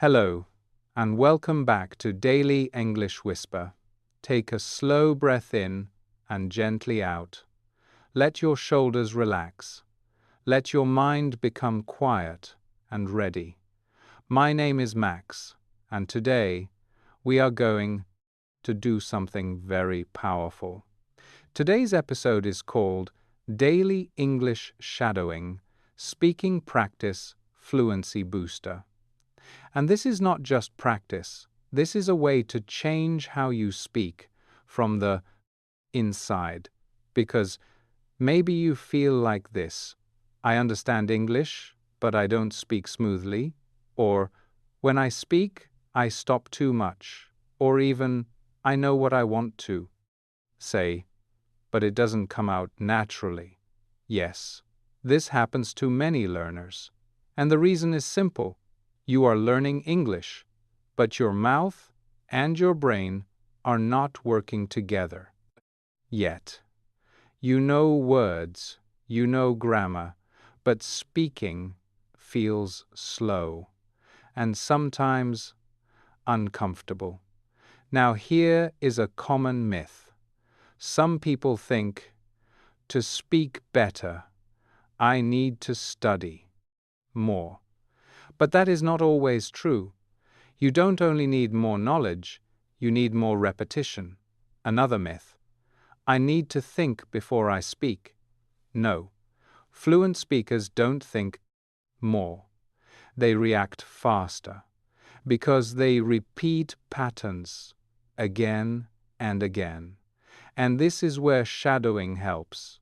Hello, and welcome back to Daily English Whisper. Take a slow breath in and gently out. Let your shoulders relax. Let your mind become quiet and ready. My name is Max, and today we are going to do something very powerful. Today's episode is called Daily English Shadowing, Speaking Practice Fluency Booster. And this is not just practice. This is a way to change how you speak from the inside. Because maybe you feel like this: I understand English, but I don't speak smoothly. Or when I speak, I stop too much. Or even, I know what I want to say, but it doesn't come out naturally. Yes, this happens to many learners. And the reason is simple. You are learning English, but your mouth and your brain are not working together yet. You know words, you know grammar, but speaking feels slow and sometimes uncomfortable. Now, here is a common myth. Some people think, to speak better, I need to study more. But that is not always true. You don't only need more knowledge, you need more repetition. Another myth. I need to think before I speak. No, fluent speakers don't think more. They react faster because they repeat patterns again and again. And this is where shadowing helps.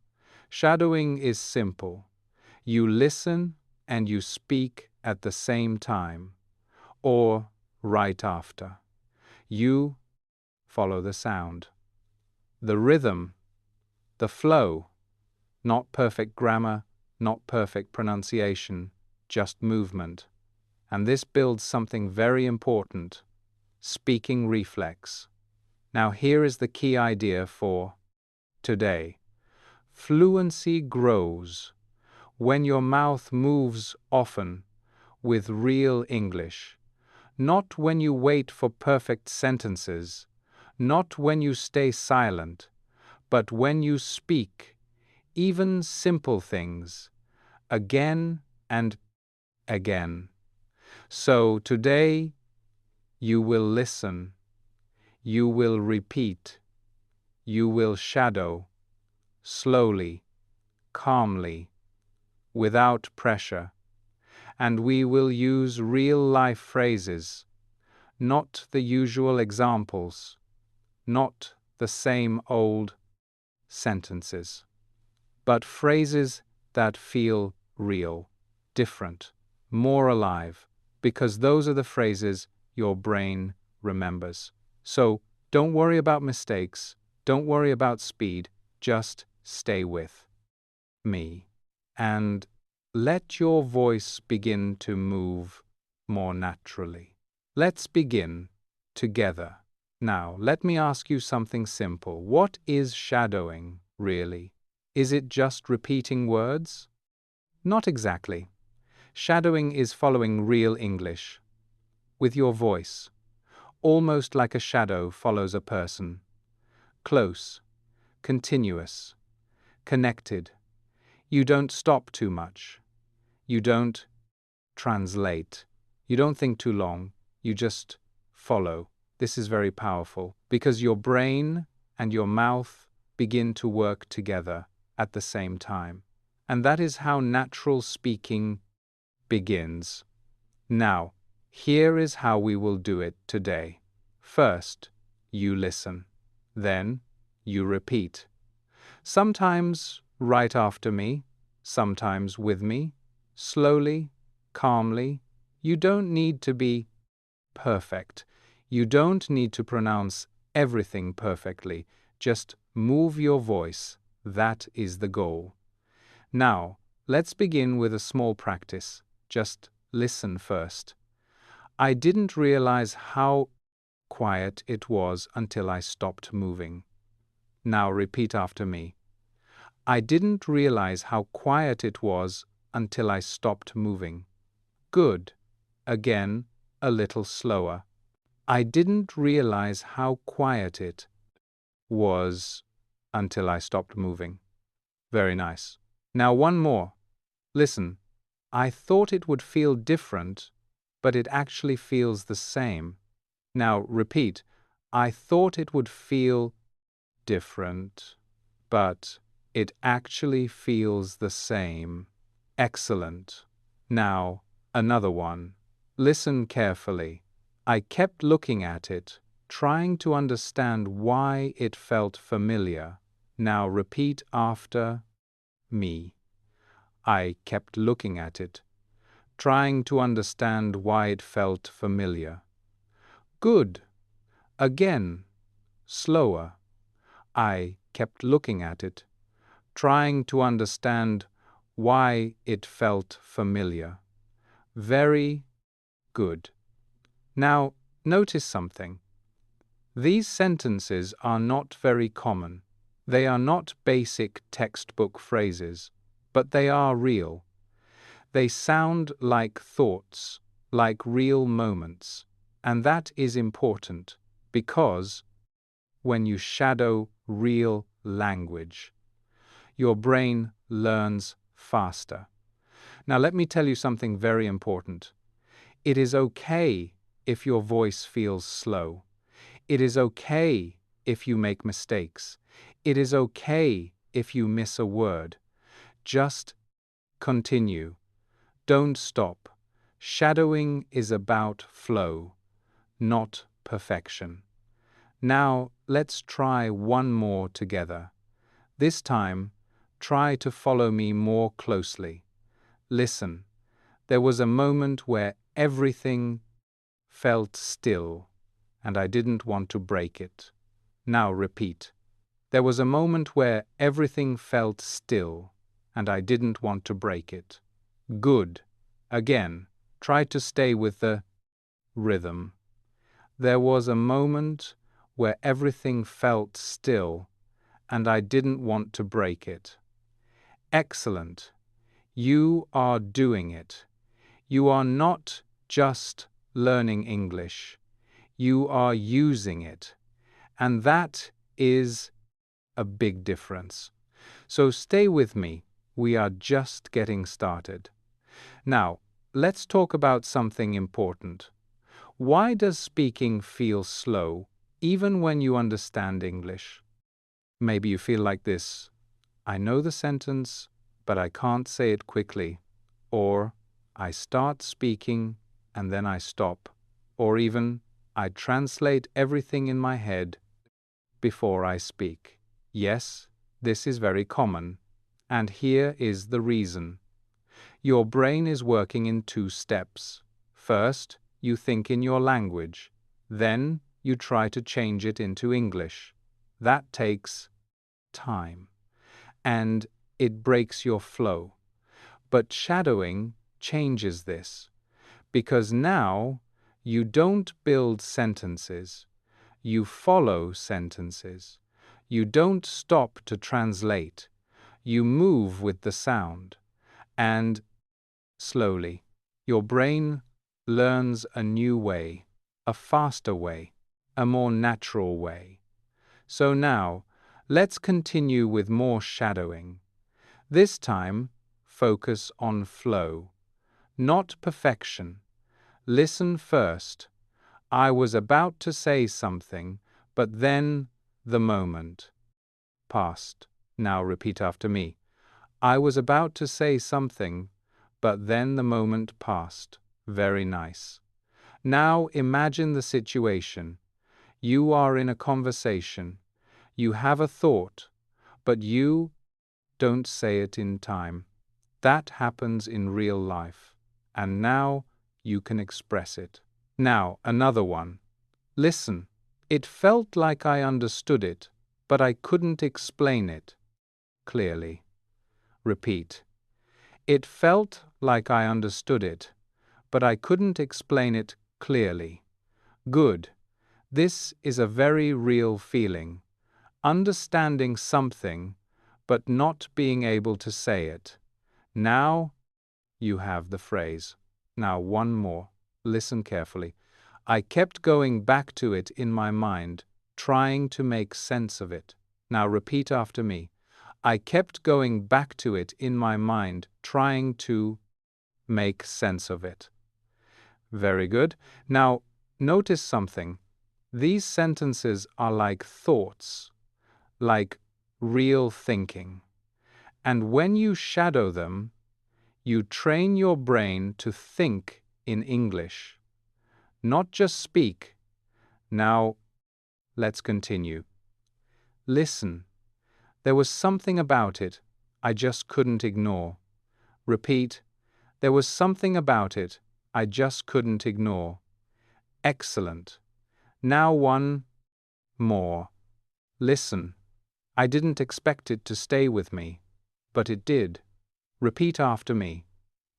Shadowing is simple. You listen and you speak at the same time, or right after. You follow the sound, the rhythm, the flow, not perfect grammar, not perfect pronunciation, just movement. And this builds something very important: speaking reflex. Now here is the key idea for today. Fluency grows when your mouth moves often with real English, not when you wait for perfect sentences, not when you stay silent, but when you speak, even simple things, again and again. So today, you will listen, you will repeat, you will shadow, slowly, calmly, without pressure. And we will use real-life phrases, not the usual examples, not the same old sentences, but phrases that feel real, different, more alive, because those are the phrases your brain remembers. So don't worry about mistakes, don't worry about speed, just stay with me. And let your voice begin to move more naturally. Let's begin together. Now, let me ask you something simple. What is shadowing, really? Is it just repeating words? Not exactly. Shadowing is following real English, with your voice, almost like a shadow follows a person. Close, continuous, connected. You don't stop too much. You don't translate. You don't think too long. You just follow. This is very powerful because your brain and your mouth begin to work together at the same time. And that is how natural speaking begins. Now, here is how we will do it today. First, you listen. Then, you repeat. Sometimes right after me, sometimes with me, slowly, calmly. You don't need to be perfect. You don't need to pronounce everything perfectly. Just move your voice. That is the goal. Now, let's begin with a small practice. Just listen first. I didn't realize how quiet it was until I stopped moving. Now repeat after me. I didn't realize how quiet it was until I stopped moving. Good. Again, a little slower. I didn't realize how quiet it was until I stopped moving. Very nice. Now one more. Listen, I thought it would feel different, but it actually feels the same. Now repeat. I thought it would feel different, but it actually feels the same. Excellent. Now, another one. Listen carefully. I kept looking at it, trying to understand why it felt familiar. Now repeat after me. I kept looking at it, trying to understand why it felt familiar. Good. Again, slower. I kept looking at it, trying to understand why it felt familiar. Very good. Now, notice something. These sentences are not very common. They are not basic textbook phrases, but they are real. They sound like thoughts, like real moments, and that is important because when you shadow real language, your brain learns faster. Now, let me tell you something very important. It is okay if your voice feels slow. It is okay if you make mistakes. It is okay if you miss a word. Just continue. Don't stop. Shadowing is about flow, not perfection. Now, let's try one more together. This time, try to follow me more closely. Listen. There was a moment where everything felt still, and I didn't want to break it. Now repeat. There was a moment where everything felt still, and I didn't want to break it. Good. Again, try to stay with the rhythm. There was a moment where everything felt still, and I didn't want to break it. Excellent. You are doing it. You are not just learning English. You are using it. And that is a big difference. So stay with me. We are just getting started. Now, let's talk about something important. Why does speaking feel slow, even when you understand English? Maybe you feel like this. I know the sentence, but I can't say it quickly. Or, I start speaking and then I stop. Or even, I translate everything in my head before I speak. Yes, this is very common. And here is the reason. Your brain is working in two steps. First, you think in your language. Then, you try to change it into English. That takes time. And it breaks your flow. But shadowing changes this, because now you don't build sentences, you follow sentences. You don't stop to translate, you move with the sound. And slowly, your brain learns a new way, a faster way, a more natural way. So now, let's continue with more shadowing. This time, focus on flow, not perfection. Listen first. I was about to say something, but then the moment passed. Now repeat after me. I was about to say something, but then the moment passed. Very nice. Now imagine the situation. You are in a conversation. You have a thought, but you don't say it in time. That happens in real life. And now you can express it. Now, another one. Listen. It felt like I understood it, but I couldn't explain it clearly. Repeat. It felt like I understood it, but I couldn't explain it clearly. Good. This is a very real feeling. Understanding something, but not being able to say it. Now you have the phrase. Now one more. Listen carefully. I kept going back to it in my mind, trying to make sense of it. Now repeat after me. I kept going back to it in my mind, trying to make sense of it. Very good. Now, notice something. These sentences are like thoughts, like real thinking. And when you shadow them, you train your brain to think in English, not just speak. Now, let's continue. Listen. There was something about it I just couldn't ignore. Repeat. There was something about it I just couldn't ignore. Excellent. Now one more. Listen. I didn't expect it to stay with me, but it did. Repeat after me.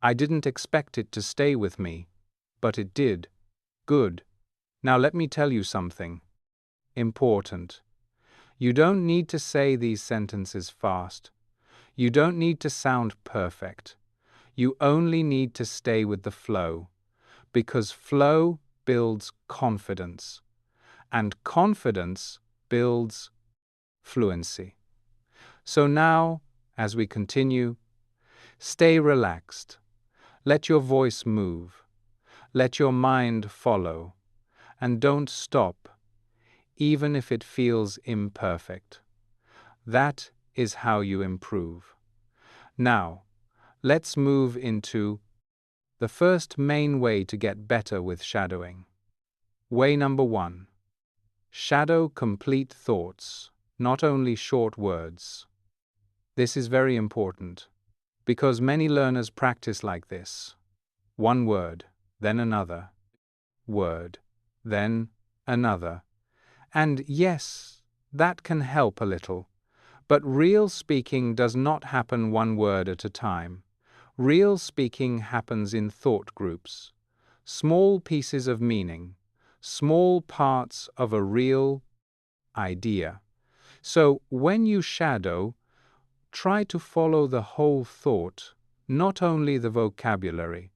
I didn't expect it to stay with me, but it did. Good. Now let me tell you something important. You don't need to say these sentences fast. You don't need to sound perfect. You only need to stay with the flow, because flow builds confidence, and confidence builds fluency. So now, as we continue, stay relaxed. Let your voice move. Let your mind follow. And don't stop, even if it feels imperfect. That is how you improve. Now, let's move into the first main way to get better with shadowing. Way number 1. Shadow complete thoughts, not only short words. This is very important, because many learners practice like this. One word, then another. Word, then another. And yes, that can help a little. But real speaking does not happen one word at a time. Real speaking happens in thought groups. Small pieces of meaning. Small parts of a real idea. So when you shadow, try to follow the whole thought, not only the vocabulary.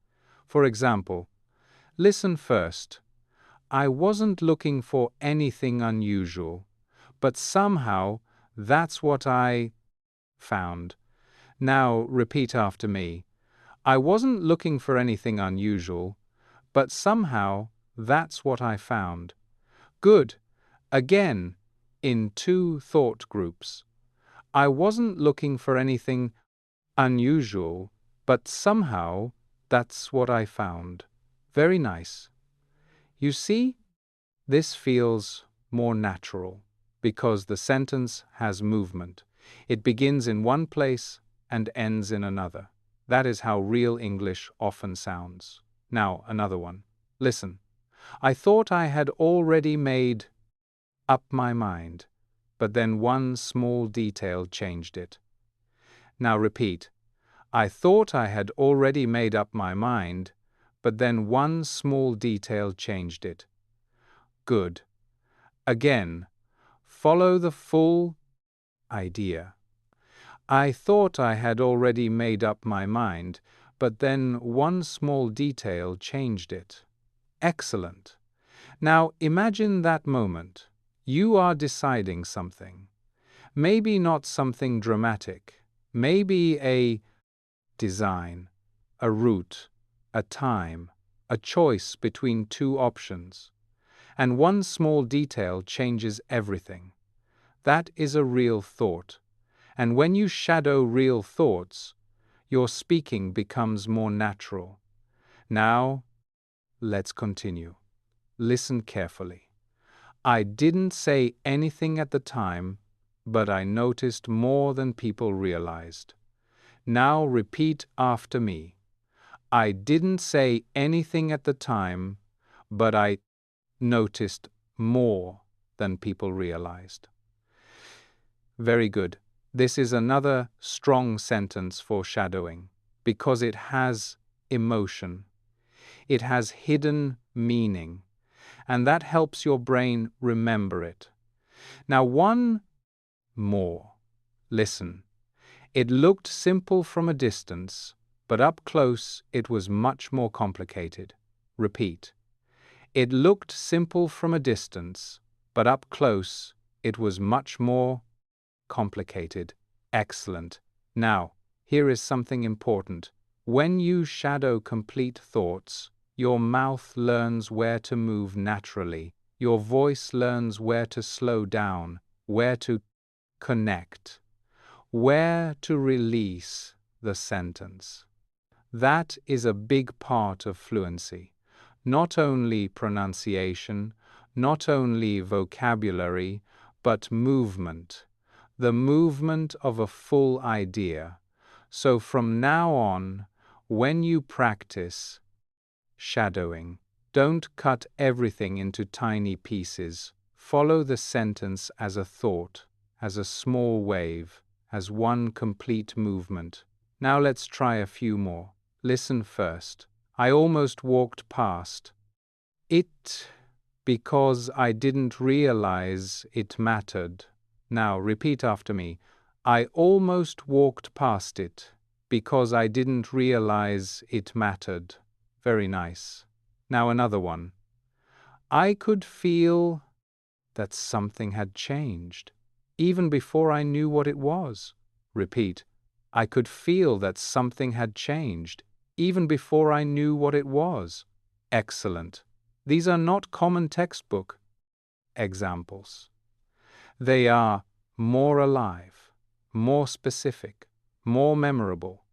For example, listen first. I wasn't looking for anything unusual, but somehow that's what I found. Now repeat after me. I wasn't looking for anything unusual, but somehow that's what I found. Good. Again, in 2 thought groups. I wasn't looking for anything unusual, but somehow that's what I found. Very nice. You see, this feels more natural because the sentence has movement. It begins in one place and ends in another. That is how real English often sounds. Now, another one. Listen. I thought I had already made up my mind, but then one small detail changed it. Now repeat. I thought I had already made up my mind, but then one small detail changed it. Good. Again, follow the full idea. I thought I had already made up my mind, but then one small detail changed it. Excellent. Now imagine that moment. You are deciding something. Maybe not something dramatic. Maybe a design, a route, a time, a choice between 2 options. And one small detail changes everything. That is a real thought. And when you shadow real thoughts, your speaking becomes more natural. Now, let's continue. Listen carefully. I didn't say anything at the time, but I noticed more than people realized. Now repeat after me. I didn't say anything at the time, but I noticed more than people realized. Very good. This is another strong sentence for shadowing because it has emotion. It has hidden meaning, and that helps your brain remember it. Now, one more. Listen. It looked simple from a distance, but up close it was much more complicated. Repeat. It looked simple from a distance, but up close, it was much more complicated. Excellent. Now, here is something important. When you shadow complete thoughts, your mouth learns where to move naturally. Your voice learns where to slow down, where to connect, where to release the sentence. That is a big part of fluency. Not only pronunciation, not only vocabulary, but movement. The movement of a full idea. So from now on, when you practice shadowing, don't cut everything into tiny pieces. Follow the sentence as a thought, as a small wave, as one complete movement. Now let's try a few more. Listen first. I almost walked past it because I didn't realize it mattered. Now repeat after me. I almost walked past it because I didn't realize it mattered. Very nice. Now another one. I could feel that something had changed, even before I knew what it was. Repeat. I could feel that something had changed, even before I knew what it was. Excellent. These are not common textbook examples. They are more alive, more specific, more memorable.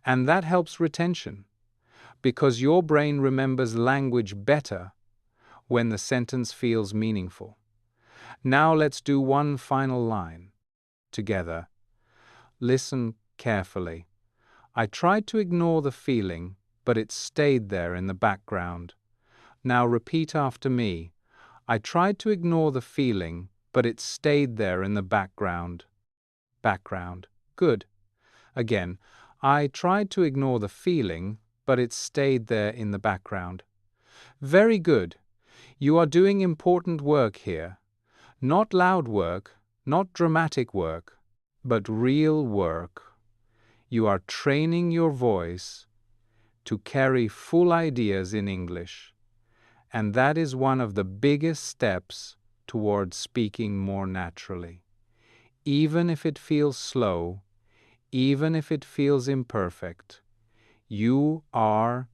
And that helps retention, because your brain remembers language better when the sentence feels meaningful. Now let's do one final line together. Listen carefully. I tried to ignore the feeling, but it stayed there in the background. Now repeat after me. I tried to ignore the feeling, but it stayed there in the background. Background. Good. Again. I tried to ignore the feeling, but it stayed there in the background. Very good. You are doing important work here. Not loud work, not dramatic work, but real work. You are training your voice to carry full ideas in English. And that is one of the biggest steps towards speaking more naturally. Even if it feels slow, even if it feels imperfect, you are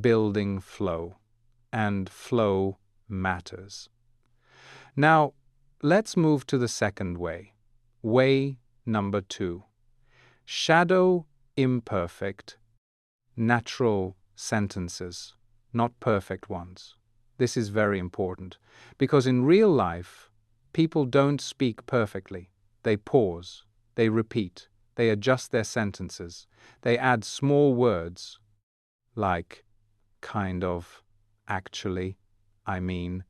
building flow, and flow matters. Now, let's move to the second way. Way number 2. Shadow imperfect, natural sentences, not perfect ones. This is very important, because in real life, people don't speak perfectly. They pause, they repeat, they adjust their sentences, they add small words, like kind of, actually, I mean,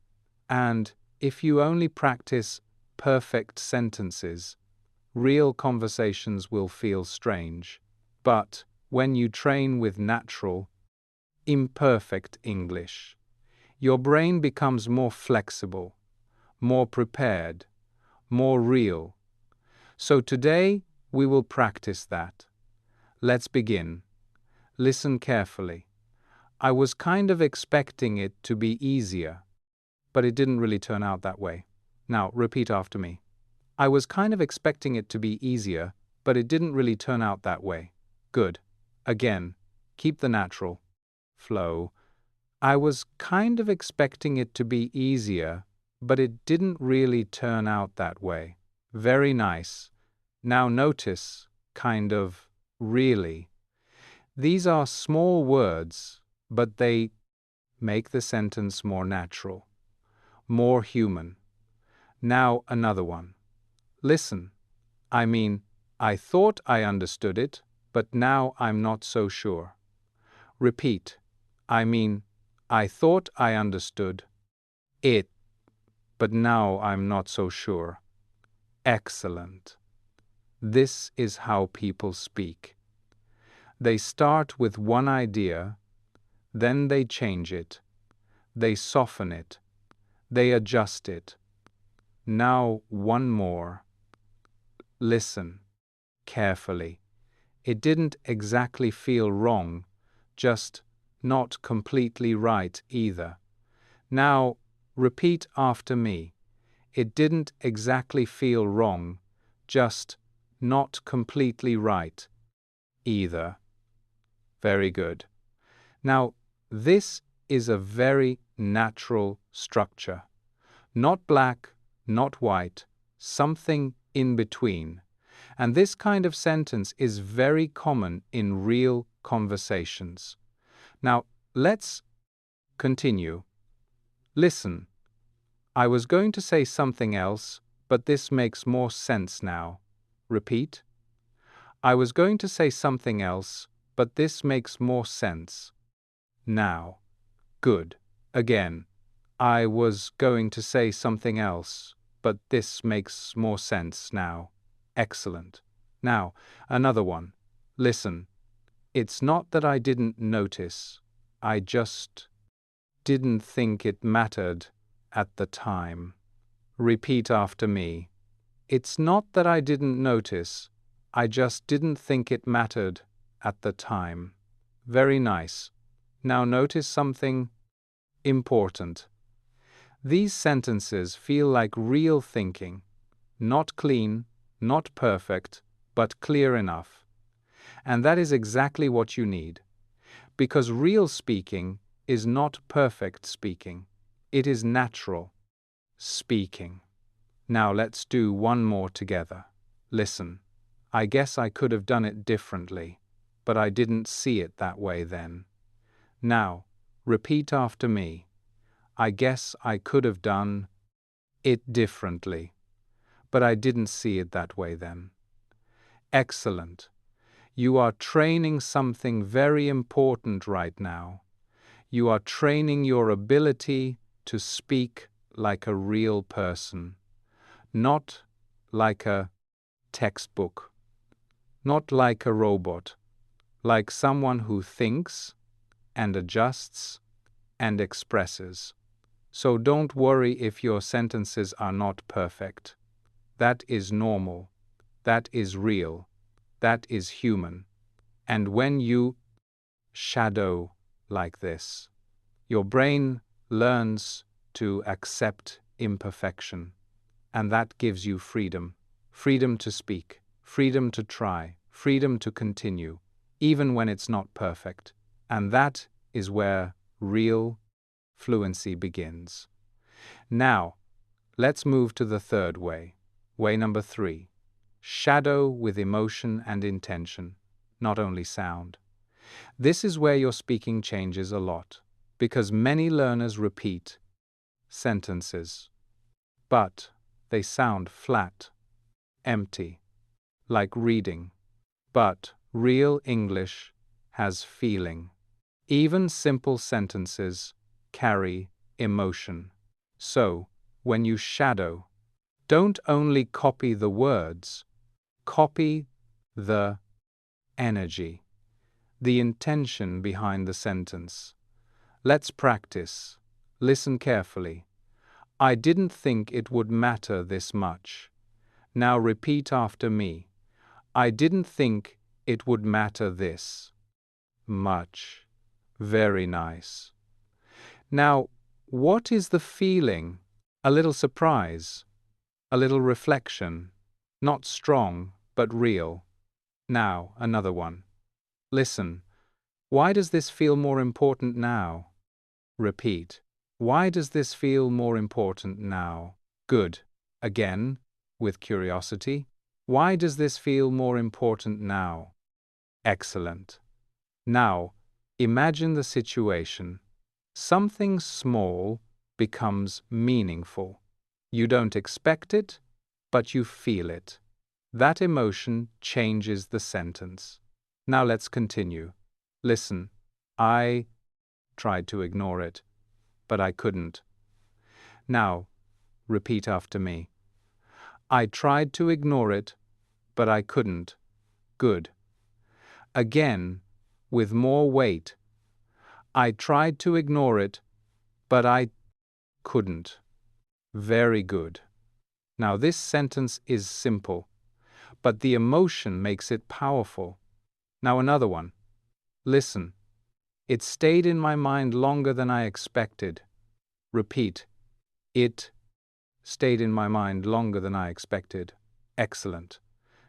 and if you only practice perfect sentences, real conversations will feel strange. But when you train with natural, imperfect English, your brain becomes more flexible, more prepared, more real. So today, we will practice that. Let's begin. Listen carefully. I was kind of expecting it to be easier, but it didn't really turn out that way. Now, repeat after me. I was kind of expecting it to be easier, but it didn't really turn out that way. Good. Again, keep the natural flow. I was kind of expecting it to be easier, but it didn't really turn out that way. Very nice. Now notice, kind of, really. These are small words, but they make the sentence more natural, more human. Now another one. Listen. I mean, I thought I understood it, but now I'm not so sure. Repeat. I mean, I thought I understood it, but now I'm not so sure. Excellent. This is how people speak. They start with one idea, then they change it, they soften it, they adjust it. Now one more. Listen carefully. It didn't exactly feel wrong, just not completely right either. Now, repeat after me. It didn't exactly feel wrong, just not completely right either. Very good. Now, this is a very natural structure. Not black, not white, something in between. And this kind of sentence is very common in real conversations. Now, let's continue. Listen, I was going to say something else, but this makes more sense now. Repeat. I was going to say something else, but this makes more sense now. Good. Again. I was going to say something else, but this makes more sense now. Excellent. Now, another one. Listen. It's not that I didn't notice. I just didn't think it mattered at the time. Repeat after me. It's not that I didn't notice. I just didn't think it mattered at the time. Very nice. Now notice something important. These sentences feel like real thinking, not clean, not perfect, but clear enough. And that is exactly what you need. Because real speaking is not perfect speaking. It is natural speaking. Now let's do one more together. Listen, I guess I could have done it differently, but I didn't see it that way then. Now, repeat after me. I guess I could have done it differently, but I didn't see it that way then. Excellent. You are training something very important right now. You are training your ability to speak like a real person, not like a textbook, not like a robot, like someone who thinks and adjusts and expresses. So don't worry if your sentences are not perfect. That is normal. That is real. That is human. And when you shadow like this, your brain learns to accept imperfection. And that gives you freedom. Freedom to speak. Freedom to try. Freedom to continue, even when it's not perfect. And that is where real fluency begins. Now, let's move to the third way. Way number 3. Shadow with emotion and intention, not only sound. This is where your speaking changes a lot, because many learners repeat sentences, but they sound flat, empty, like reading. But real English has feeling. Even simple sentences carry emotion. So, when you shadow, don't only copy the words, copy the energy, the intention behind the sentence. Let's practice. Listen carefully. I didn't think it would matter this much. Now repeat after me. I didn't think it would matter this much. Very nice. Now, what is the feeling? A little surprise, a little reflection, not strong, but real. Now, another one. Listen, why does this feel more important now? Repeat. Why does this feel more important now? Good. Again, with curiosity. Why does this feel more important now? Excellent. Now, imagine the situation. Something small becomes meaningful. You don't expect it, but you feel it. That emotion changes the sentence. Now let's continue. Listen, I tried to ignore it, but I couldn't. Now, repeat after me. I tried to ignore it, but I couldn't. Good. Again, with more weight. I tried to ignore it, but I couldn't. Very good. Now this sentence is simple, but the emotion makes it powerful. Now another one. Listen. It stayed in my mind longer than I expected. Repeat. It stayed in my mind longer than I expected. Excellent.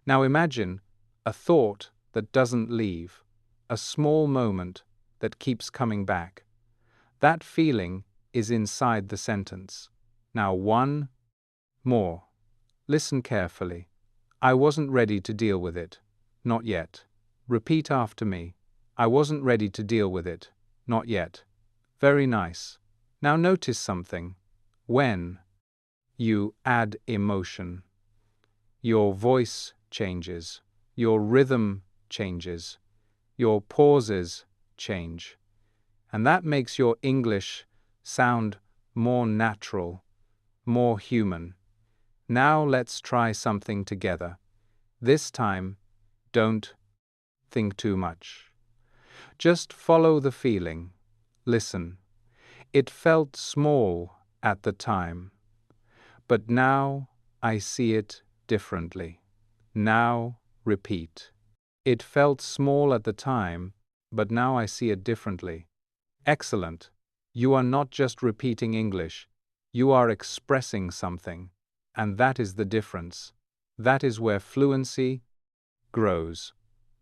Now imagine a thought that doesn't leave, a small moment that keeps coming back. That feeling is inside the sentence. Now one more. Listen carefully. I wasn't ready to deal with it. Not yet. Repeat after me. I wasn't ready to deal with it. Not yet. Very nice. Now notice something. When you add emotion, your voice changes, your rhythm changes, your pauses change, and that makes your English sound more natural, more human. Now let's try something together. This time, don't think too much. Just follow the feeling. Listen. It felt small at the time, but now I see it differently. Now repeat. It felt small at the time, but now I see it differently. Excellent. You are not just repeating English, you are expressing something, and that is the difference. That is where fluency grows.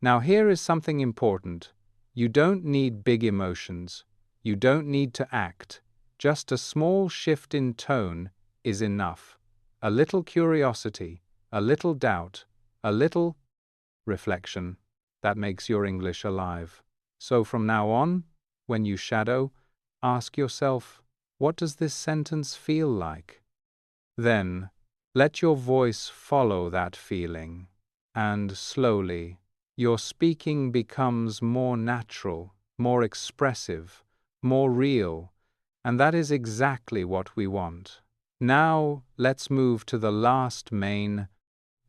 Now here is something important. You don't need big emotions. You don't need to act. Just a small shift in tone is enough. A little curiosity, a little doubt, a little reflection. That makes your English alive. So from now on, when you shadow, ask yourself, what does this sentence feel like? Then, let your voice follow that feeling, and slowly, your speaking becomes more natural, more expressive, more real, and that is exactly what we want. Now, let's move to the last main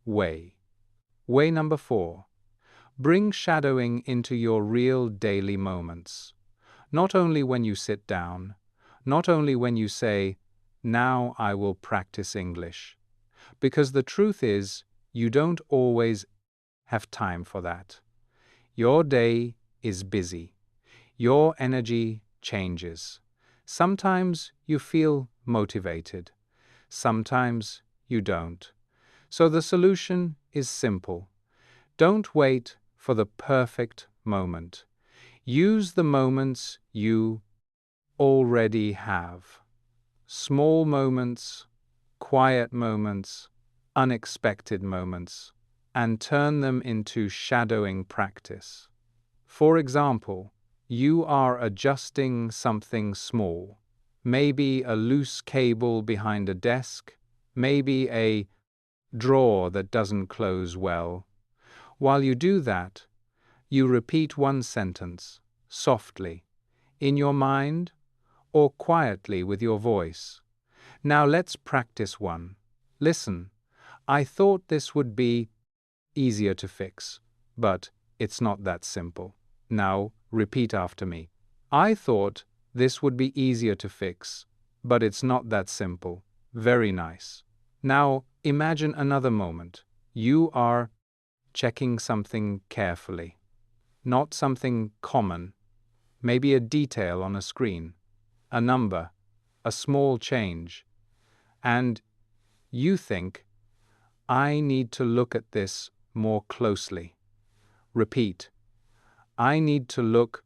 way. Way number 4. Bring shadowing into your real daily moments. Not only when you sit down, not only when you say, "Now I will practice English." Because the truth is, you don't always have time for that. Your day is busy. Your energy changes. Sometimes you feel motivated. Sometimes you don't. So the solution is simple. Don't wait for the perfect moment. Use the moments you already have. Small moments, quiet moments, unexpected moments, and turn them into shadowing practice. For example, you are adjusting something small, maybe a loose cable behind a desk, maybe a drawer that doesn't close well. While you do that, you repeat one sentence, softly, in your mind or quietly with your voice. Now let's practice one. Listen, I thought this would be easier to fix, but it's not that simple. Now repeat after me. I thought this would be easier to fix, but it's not that simple. Very nice. Now imagine another moment. You are checking something carefully. Not something common, maybe a detail on a screen, a number, a small change, and you think, I need to look at this more closely. Repeat, I need to look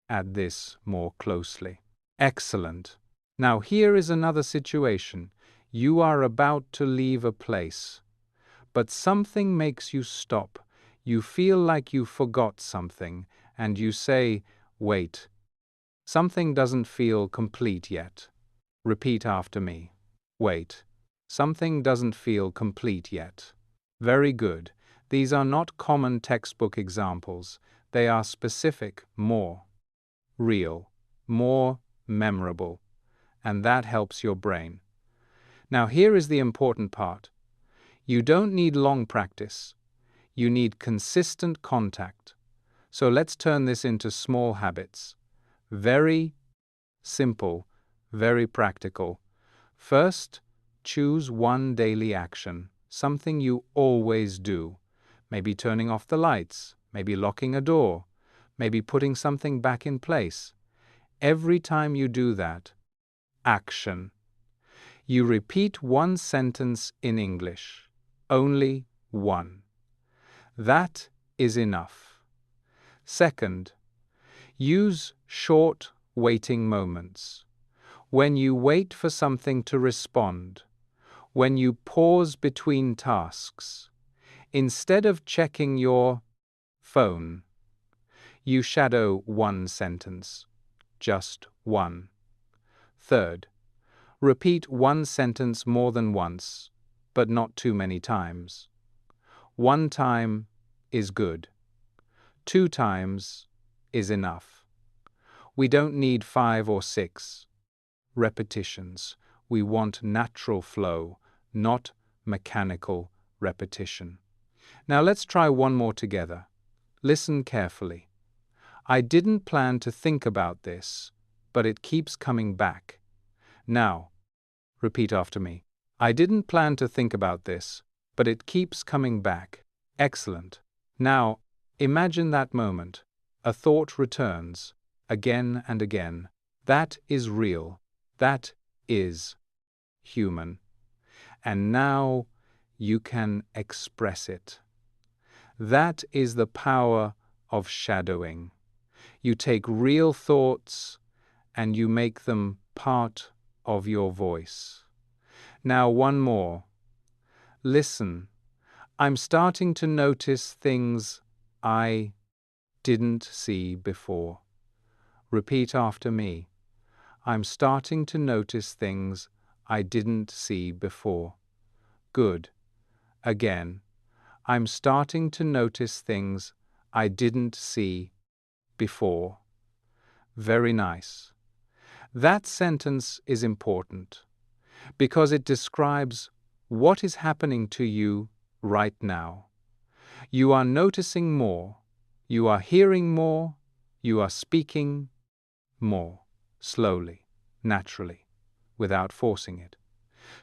at this more closely. Excellent. Now here is another situation. You are about to leave a place, but something makes you stop. You feel like you forgot something, and you say, wait, something doesn't feel complete yet. Repeat after me. Wait, something doesn't feel complete yet. Very good. These are not common textbook examples. They are specific, more real, more memorable, and that helps your brain. Now here is the important part. You don't need long practice. You need consistent contact. So let's turn this into small habits. Very simple, very practical. First, choose one daily action, something you always do. Maybe turning off the lights, maybe locking a door, maybe putting something back in place. Every time you do that, Action. You repeat one sentence in English. Only one. That is enough. Second, use short waiting moments. When you wait for something to respond, when you pause between tasks, instead of checking your phone, you shadow one sentence, just one. Third, repeat one sentence more than once, but not too many times. One time is good. 2 times is enough. We don't need 5 or 6 repetitions. We want natural flow, not mechanical repetition. Now let's try one more together. Listen carefully. I didn't plan to think about this, but it keeps coming back. Now, repeat after me. I didn't plan to think about this, but it keeps coming back. Excellent. Now, imagine that moment. A thought returns, again and again. That is real. That is human. And now you can express it. That is the power of shadowing. You take real thoughts and you make them part of your voice. Now one more. Listen. I'm starting to notice things I didn't see before. Repeat after me. I'm starting to notice things I didn't see before. Good. Again. I'm starting to notice things I didn't see before. Very nice. That sentence is important because it describes what is happening to you right now. You are noticing more, you are hearing more, you are speaking more, slowly, naturally, without forcing it.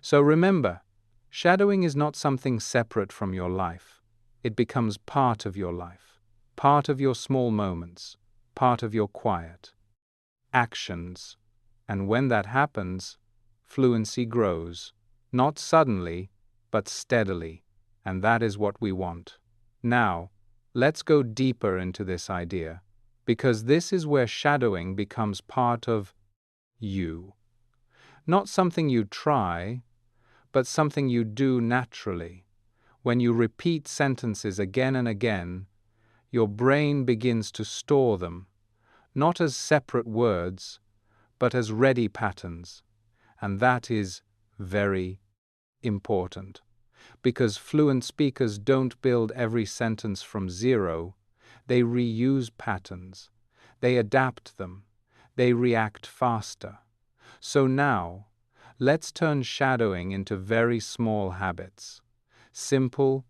So remember, shadowing is not something separate from your life. It becomes part of your life, part of your small moments, part of your quiet actions. And when that happens, fluency grows, not suddenly, but steadily, and that is what we want. Now, let's go deeper into this idea, because this is where shadowing becomes part of you. Not something you try, but something you do naturally. When you repeat sentences again and again, your brain begins to store them, not as separate words, but as ready patterns. And that is very important, because fluent speakers don't build every sentence from zero. They reuse patterns. They adapt them. They react faster. So now, let's turn shadowing into very small habits. Simple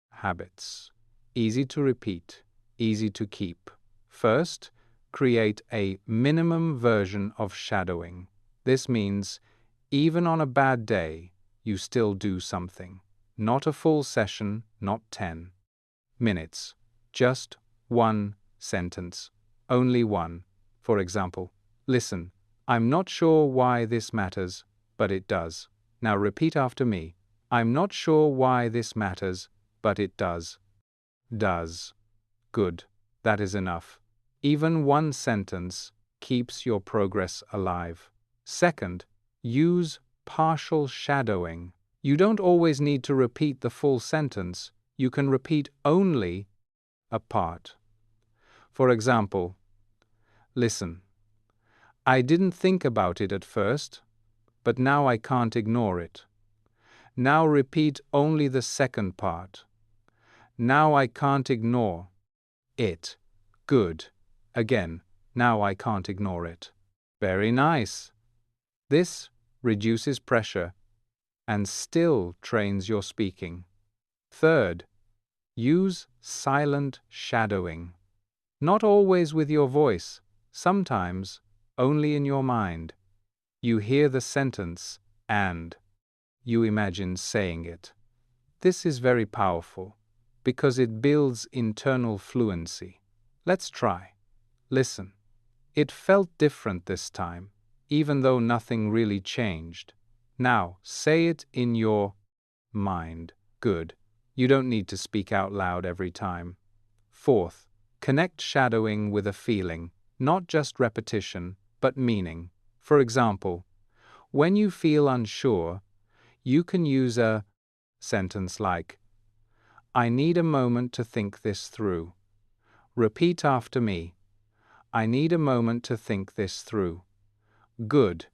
habits. Easy to repeat, easy to keep. First, create a minimum version of shadowing. This means even on a bad day, you still do something. Not a full session, not 10 minutes. Just one sentence. Only one. For example, listen, I'm not sure why this matters, but it does. Now repeat after me. I'm not sure why this matters, but it does. Does. Good. That is enough. Even one sentence keeps your progress alive. Second, use partial shadowing. You don't always need to repeat the full sentence. You can repeat only a part. For example, listen. I didn't think about it at first, but now I can't ignore it. Now repeat only the second part. Now I can't ignore it. Good. Again, now I can't ignore it. Very nice. This reduces pressure and still trains your speaking. Third, use silent shadowing. Not always with your voice, sometimes only in your mind. You hear the sentence and you imagine saying it. This is very powerful because it builds internal fluency. Let's try. Listen. It felt different this time. even though nothing really changed. Now, say it in your mind. Good. You don't need to speak out loud every time. Fourth, connect shadowing with a feeling, not just repetition, but meaning. For example, when you feel unsure, you can use a sentence like, I need a moment to think this through. Repeat after me. I need a moment to think this through. Good.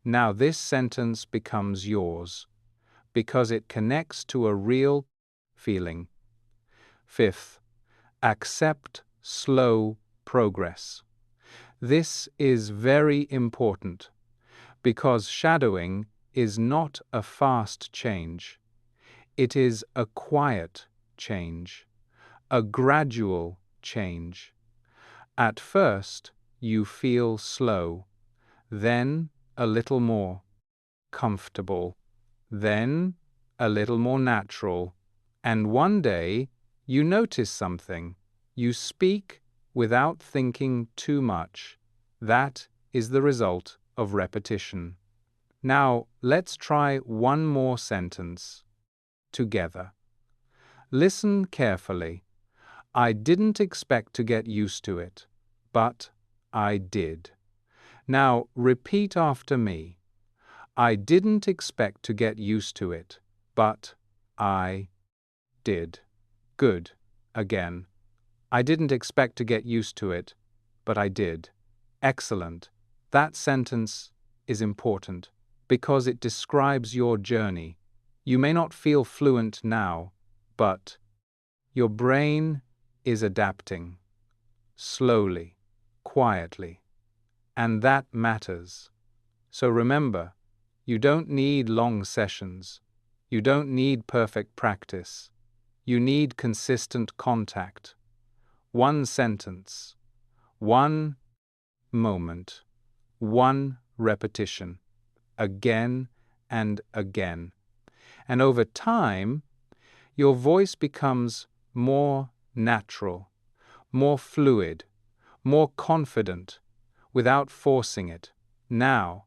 Now this sentence becomes yours, because it connects to a real feeling. Fifth, accept slow progress. This is very important, because shadowing is not a fast change. It is a quiet change, a gradual change. At first, you feel slow, then a little more comfortable, then a little more natural, and one day you notice something. You speak without thinking too much. That is the result of repetition. Now, let's try one more sentence together. Listen carefully. I didn't expect to get used to it, but I did. Now, repeat after me. I didn't expect to get used to it, but I did. Good. Again. I didn't expect to get used to it, but I did. Excellent. That sentence is important because it describes your journey. You may not feel fluent now, but your brain is adapting slowly, quietly, and that matters. So remember, you don't need long sessions. You don't need perfect practice. You need consistent contact. One sentence, one moment, one repetition, again and again. And over time, your voice becomes more natural, more fluid, more confident, without forcing it. Now,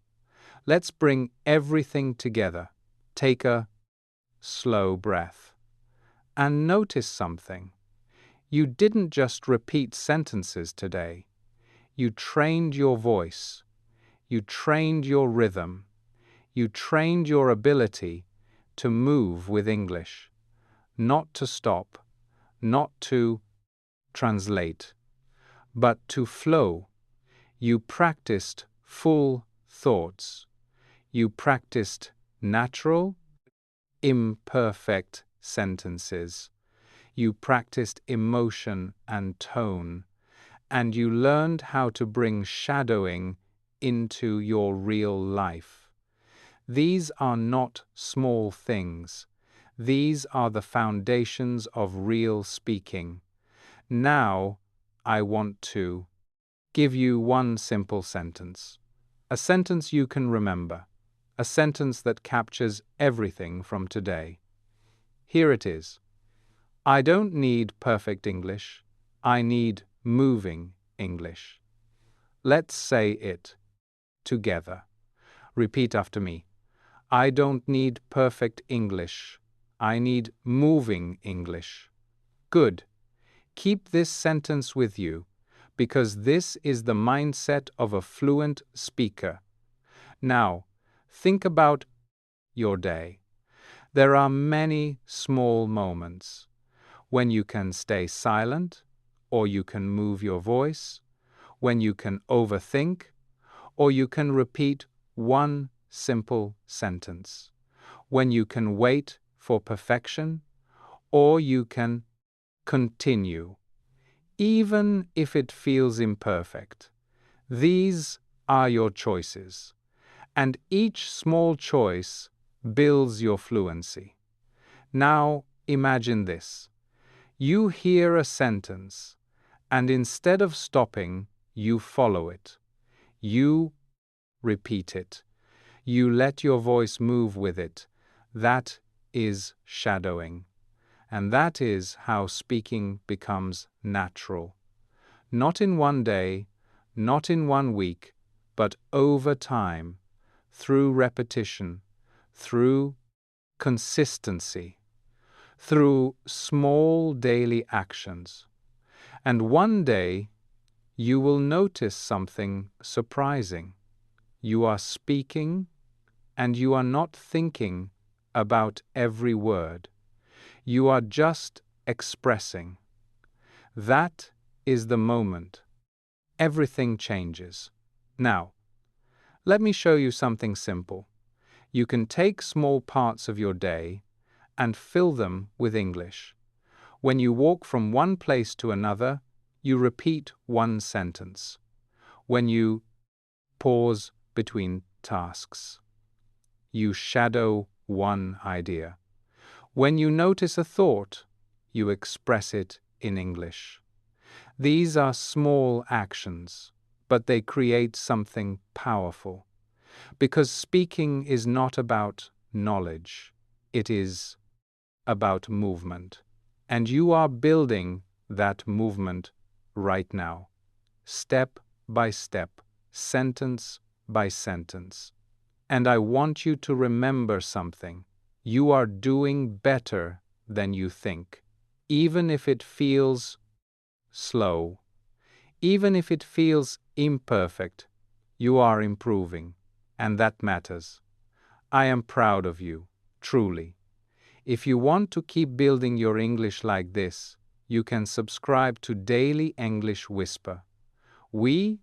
let's bring everything together. Take a slow breath and notice something. You didn't just repeat sentences today. You trained your voice. You trained your rhythm. You trained your ability to move with English, not to stop, not to translate, but to flow. You practiced full thoughts. You practiced natural, imperfect sentences. You practiced emotion and tone, and you learned how to bring shadowing into your real life. These are not small things. These are the foundations of real speaking. Now, I want to give you one simple sentence. A sentence you can remember. A sentence that captures everything from today. Here it is. I don't need perfect English. I need moving English. Let's say it together. Repeat after me. I don't need perfect English. I need moving English. Good. Keep this sentence with you, because this is the mindset of a fluent speaker. Now, think about your day. There are many small moments when you can stay silent, or you can move your voice, when you can overthink, or you can repeat one simple sentence, when you can wait for perfection, or you can continue, even if it feels imperfect. These are your choices, and each small choice builds your fluency. Now, imagine this. You hear a sentence, and instead of stopping, you follow it. You repeat it. You let your voice move with it. That is shadowing. And that is how speaking becomes natural. Not in one day, not in one week, but over time, through repetition, through consistency, through small daily actions. And one day, you will notice something surprising. You are speaking, and you are not thinking about every word. You are just expressing. That is the moment. Everything changes. Now, let me show you something simple. You can take small parts of your day and fill them with English. When you walk from one place to another, you repeat one sentence. When you pause between tasks, you shadow one idea. When you notice a thought, you express it in English. These are small actions, but they create something powerful. Because speaking is not about knowledge, it is about movement. And you are building that movement right now, step by step, sentence by sentence. And I want you to remember something. You are doing better than you think. Even if it feels slow, even if it feels imperfect, you are improving, and that matters. I am proud of you, truly. If you want to keep building your English like this, you can subscribe to Daily English Whisper. We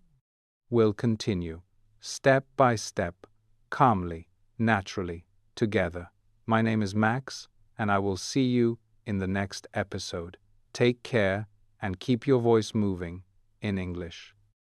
will continue, step by step, calmly, naturally, together. My name is Max, and I will see you in the next episode. Take care and keep your voice moving in English.